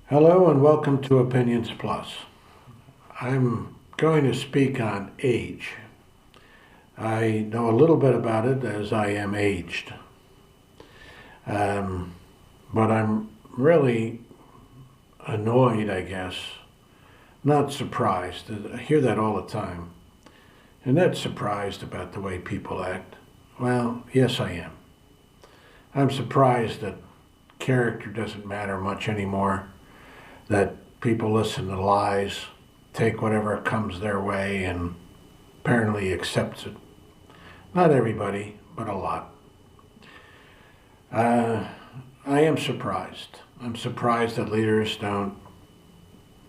Hello and welcome to Opinions Plus. I'm going to speak on age. I know a little bit about it as I am aged. Um, but I'm really annoyed, I guess, not surprised. I hear that all the time. And not surprised about the way people act. Well, yes, I am. I'm surprised that character doesn't matter much anymore, that people listen to lies, take whatever comes their way, and apparently accepts it. Not everybody, but a lot. Uh, I am surprised. I'm surprised that leaders don't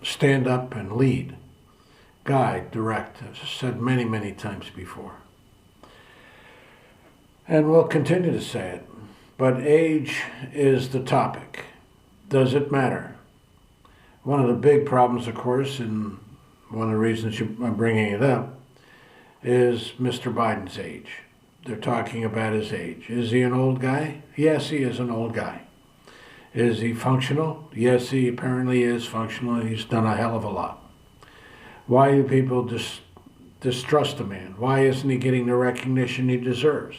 stand up and lead, guide, direct, as I've said many, many times before. And we'll continue to say it. But age is the topic. Does it matter? One of the big problems, of course, and one of the reasons I'm bringing it up, is Mr. Biden's age. They're talking about his age. Is he an old guy? Yes, he is an old guy. Is he functional? Yes, he apparently is functional, and he's done a hell of a lot. Why do people distrust the man? Why isn't he getting the recognition he deserves?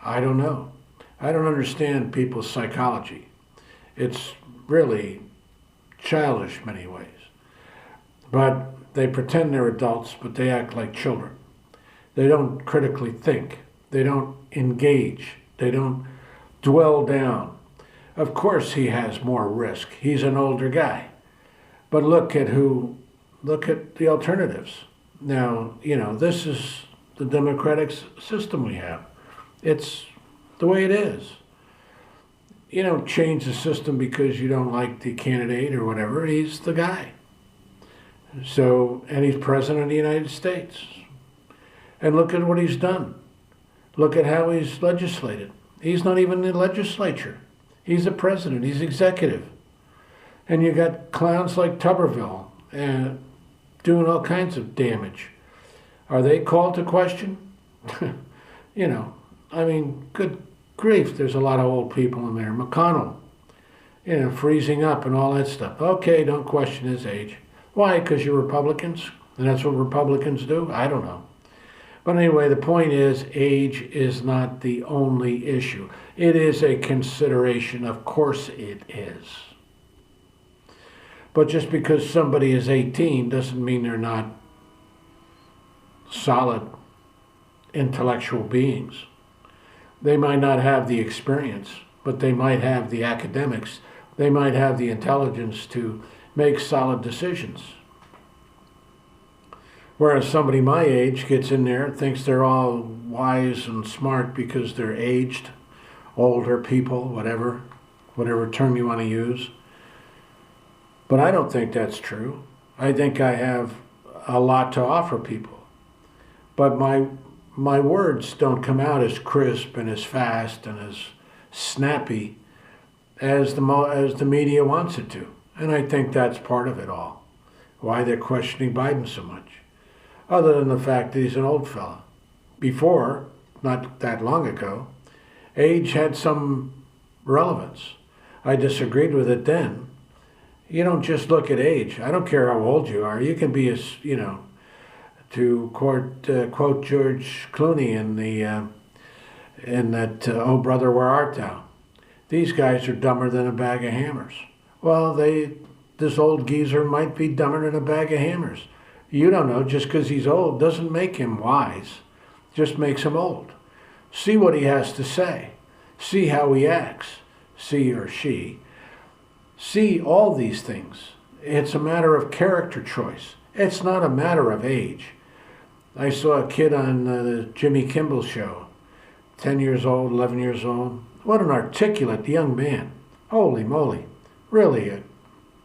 I don't know. I don't understand people's psychology. It's really childish many ways. But they pretend they're adults, but they act like children. They don't critically think. They don't engage. They don't dwell down. Of course he has more risk. He's an older guy. But look at the alternatives. Now, this is the democratic system we have. It's the way it is. You don't change the system because you don't like the candidate or whatever. He's the guy. So, and he's president of the United States. And look at what he's done. Look at how he's legislated. He's not even in the legislature. He's the president. He's executive. And you got clowns like Tuberville doing all kinds of damage. Are they called to question? Good grief, there's a lot of old people in there. McConnell, freezing up and all that stuff. Okay, don't question his age. Why? Because you're Republicans? And that's what Republicans do? I don't know. But anyway, the point is, age is not the only issue. It is a consideration. Of course it is. But just because somebody is 18 doesn't mean they're not solid intellectual beings. They might not have the experience, but they might have the academics. They might have the intelligence to make solid decisions. Whereas somebody my age gets in there and thinks they're all wise and smart because they're aged, older people, whatever term you want to use. But I don't think that's true. I think I have a lot to offer people. But my words don't come out as crisp and as fast and as snappy as the media wants it to. And I think that's part of it all. Why they're questioning Biden so much. Other than the fact that he's an old fella. Before, not that long ago, age had some relevance. I disagreed with it then. You don't just look at age. I don't care how old you are. You can be to quote George Clooney in that "Oh Brother, Where Art Thou?" These guys are dumber than a bag of hammers. Well, this old geezer might be dumber than a bag of hammers. You don't know. Just because he's old doesn't make him wise. Just makes him old. See what he has to say. See how he acts. See or she. See all these things. It's a matter of character choice. It's not a matter of age. I saw a kid on the Jimmy Kimmel show, 10 years old, 11 years old. What an articulate young man. Holy moly. Really a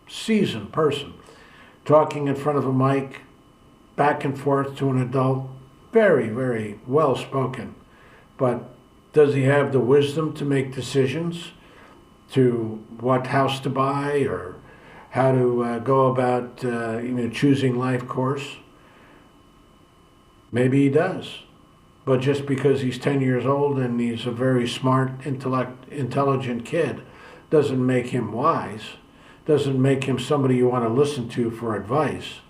seasoned person. Talking in front of a mic, back and forth to an adult. Very, very well spoken. But does he have the wisdom to make decisions to what house to buy or how to go about choosing life course? Maybe he does. But just because he's 10 years old and he's a very smart, intelligent kid doesn't make him wise. doesn't make him somebody you want to listen to for advice,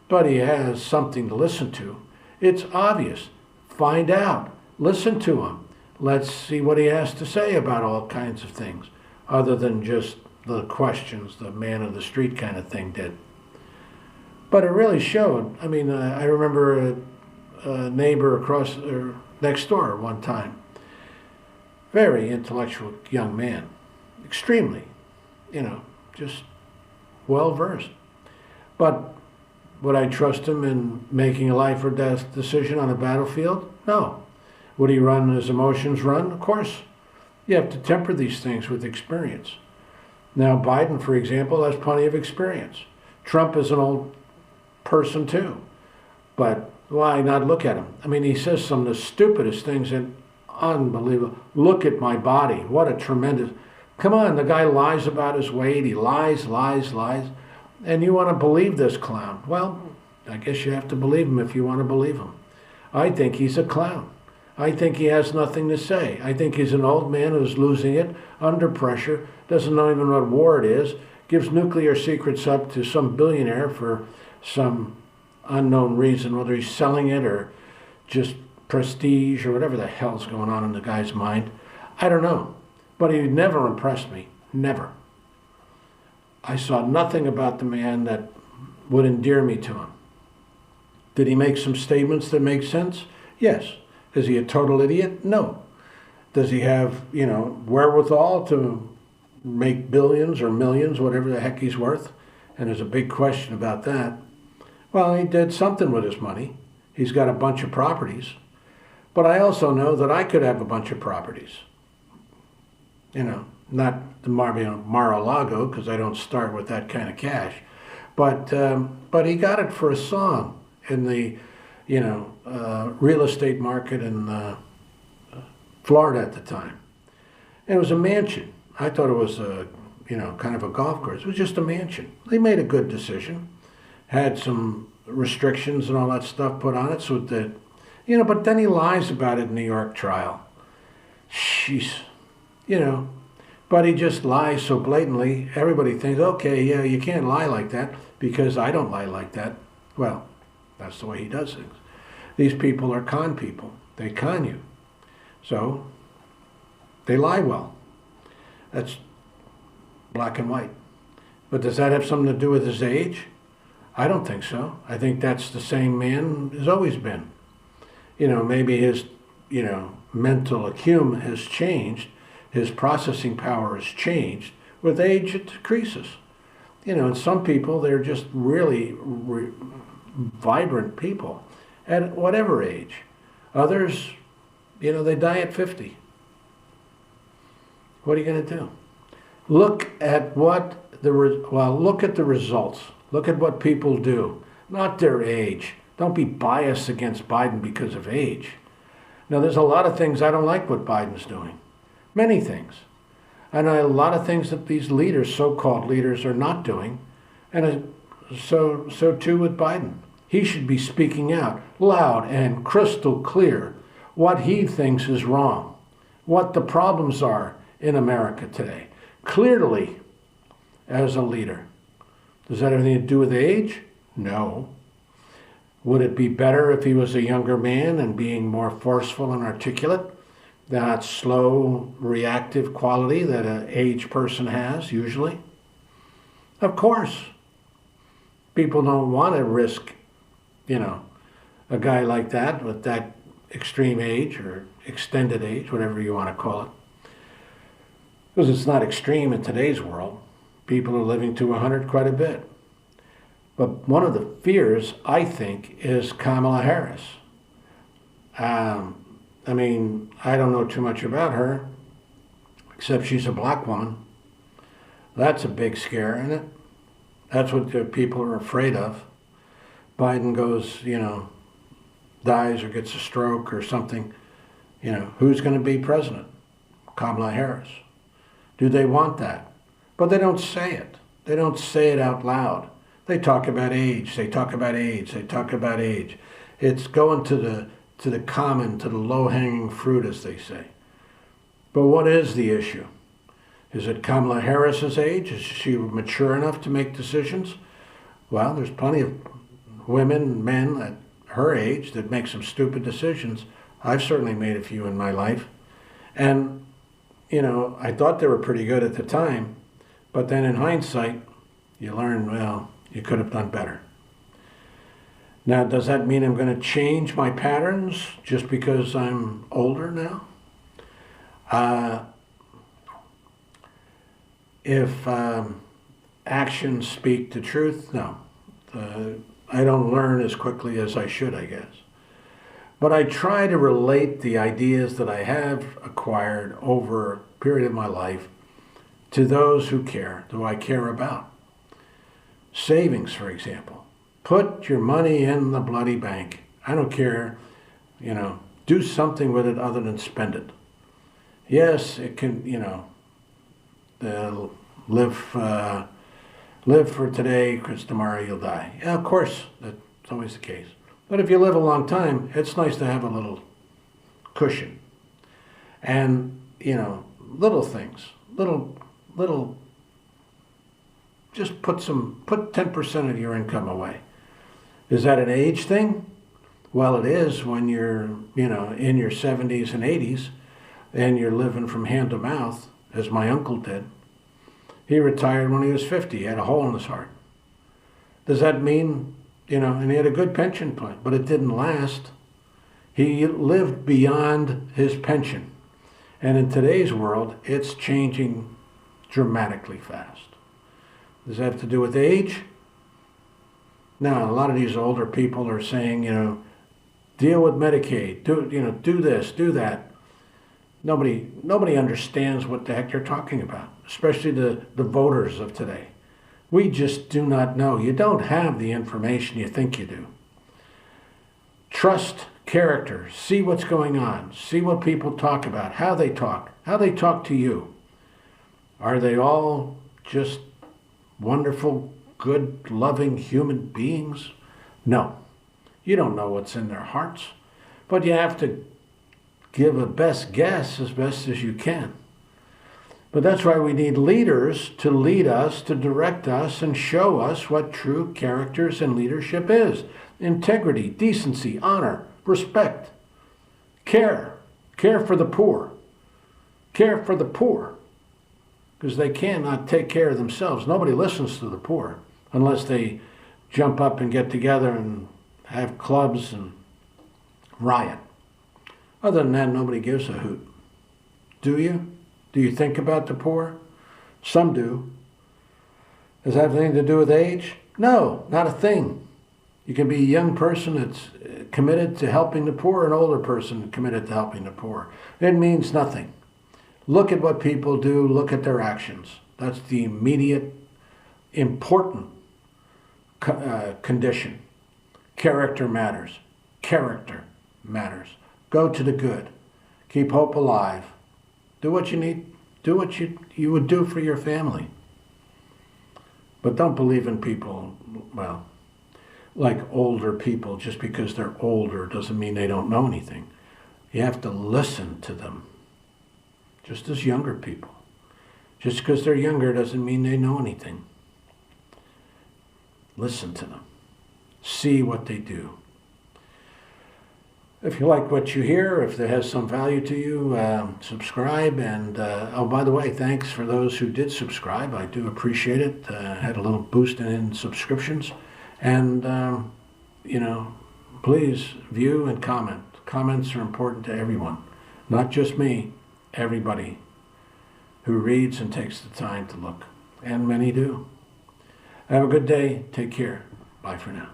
but he has something to listen to. It's obvious. Find out. Listen to him. Let's see what he has to say about all kinds of things, other than just the questions the man of the street kind of thing did. But it really showed. I mean, I remember a neighbor across or next door one time. Very intellectual young man. Extremely, just well versed. But would I trust him in making a life or death decision on a battlefield? No. Would he run his emotions run? Of course. You have to temper these things with experience. Now, Biden, for example, has plenty of experience. Trump is an old person too. But why not look at him? I mean, he says some of the stupidest things and unbelievable. Look at my body. What a tremendous... Come on, the guy lies about his weight. He lies. And you want to believe this clown. Well, I guess you have to believe him if you want to believe him. I think he's a clown. I think he has nothing to say. I think he's an old man who's losing it, under pressure, doesn't know even what war it is, gives nuclear secrets up to some billionaire for some unknown reason, whether he's selling it or just prestige or whatever the hell's going on in the guy's mind. I don't know. But he never impressed me. Never. I saw nothing about the man that would endear me to him. Did he make some statements that make sense? Yes. Is he a total idiot? No. Does he have, wherewithal to make billions or millions, whatever the heck he's worth? And there's a big question about that. Well, he did something with his money. He's got a bunch of properties. But I also know that I could have a bunch of properties. Not the Mar-a-Lago, because I don't start with that kind of cash. But he got it for a song in the, real estate market in Florida at the time. And it was a mansion. I thought it was kind of a golf course. It was just a mansion. They made a good decision. Had some restrictions and all that stuff put on it so that, but then he lies about it in the New York trial. Jeez. But he just lies so blatantly, everybody thinks, okay, yeah, you can't lie like that because I don't lie like that. Well, that's the way he does things. These people are con people. They con you. So, they lie well. That's black and white. But does that have something to do with his age? I don't think so. I think that's the same man has always been. Maybe his, mental acumen has changed. His processing power has changed. With age, it decreases. And some people, they're just really vibrant people at whatever age. Others, they die at 50. What are you going to do? Look at look at the results. Look at what people do, not their age. Don't be biased against Biden because of age. Now, there's a lot of things I don't like what Biden's doing. Many things. And a lot of things that these leaders, so-called leaders, are not doing. And so too with Biden. He should be speaking out loud and crystal clear what he thinks is wrong, what the problems are in America today. Clearly, as a leader. Does that have anything to do with age? No. Would it be better if he was a younger man and being more forceful and articulate? That slow, reactive quality that an aged person has, usually? Of course. People don't want to risk, a guy like that with that extreme age or extended age, whatever you want to call it. Because it's not extreme in today's world. People are living to 100 quite a bit. But one of the fears, I think, is Kamala Harris. I don't know too much about her, except she's a black woman. That's a big scare, isn't it? That's what the people are afraid of. Biden goes, dies or gets a stroke or something. Who's going to be president? Kamala Harris. Do they want that? But they don't say it. They don't say it out loud. They talk about age. They talk about age. They talk about age. It's going to the common, to the low-hanging fruit, as they say. But what is the issue? Is it Kamala Harris's age? Is she mature enough to make decisions? Well, there's plenty of women, men at her age that make some stupid decisions. I've certainly made a few in my life. And, you know, I thought they were pretty good at the time, but then in hindsight, you learn, well, you could have done better. Now, does that mean I'm going to change my patterns just because I'm older now? If actions speak the truth, no. I don't learn as quickly as I should, I guess. But I try to relate the ideas that I have acquired over a period of my life to those who care, who I care about. Savings, for example. Put your money in the bloody bank. I don't care, you know, do something with it other than spend it. Yes, it can, you know, live for today, because tomorrow you'll die. Yeah, of course, that's always the case. But if you live a long time, it's nice to have a little cushion. And, you know, little things, just put 10% of your income away. Is that an age thing? Well, it is when you're, you know, in your 70s and 80s and you're living from hand to mouth, as my uncle did. He retired when he was 50. He had a hole in his heart. Does that mean, you know, and he had a good pension plan, but it didn't last. He lived beyond his pension. And in today's world, it's changing dramatically fast. Does that have to do with age? Now, a lot of these older people are saying, you know, deal with Medicaid, do this, do that. Nobody understands what the heck you're talking about, especially the voters of today. We just do not know. You don't have the information you think you do. Trust character. See what's going on. See what people talk about, how they talk to you. Are they all just wonderful, good, loving human beings? No. You don't know what's in their hearts, but you have to give a best guess as best as you can. But that's why we need leaders to lead us, to direct us, and show us what true characters and leadership is. Integrity, decency, honor, respect, care for the poor. Care for the poor, because they cannot take care of themselves. Nobody listens to the poor unless they jump up and get together and have clubs and riot. Other than that, nobody gives a hoot. Do you? Do you think about the poor? Some do. Does that have anything to do with age? No, not a thing. You can be a young person that's committed to helping the poor, an older person committed to helping the poor. It means nothing. Look at what people do, look at their actions. That's the immediate, important condition. Character matters. Character matters. Go to the good. Keep hope alive. Do what you need. Do what you would do for your family. But don't believe in people, well, like older people. Just because they're older doesn't mean they don't know anything. You have to listen to them. Just as younger people. Just because they're younger doesn't mean they know anything. Listen to them. See what they do. If you like what you hear, if it has some value to you, subscribe. And, oh, by the way, thanks for those who did subscribe. I do appreciate it. Had a little boost in subscriptions. And, you know, please view and comment. Comments are important to everyone. Not just me, everybody who reads and takes the time to look. And many do. Have a good day. Take care. Bye for now.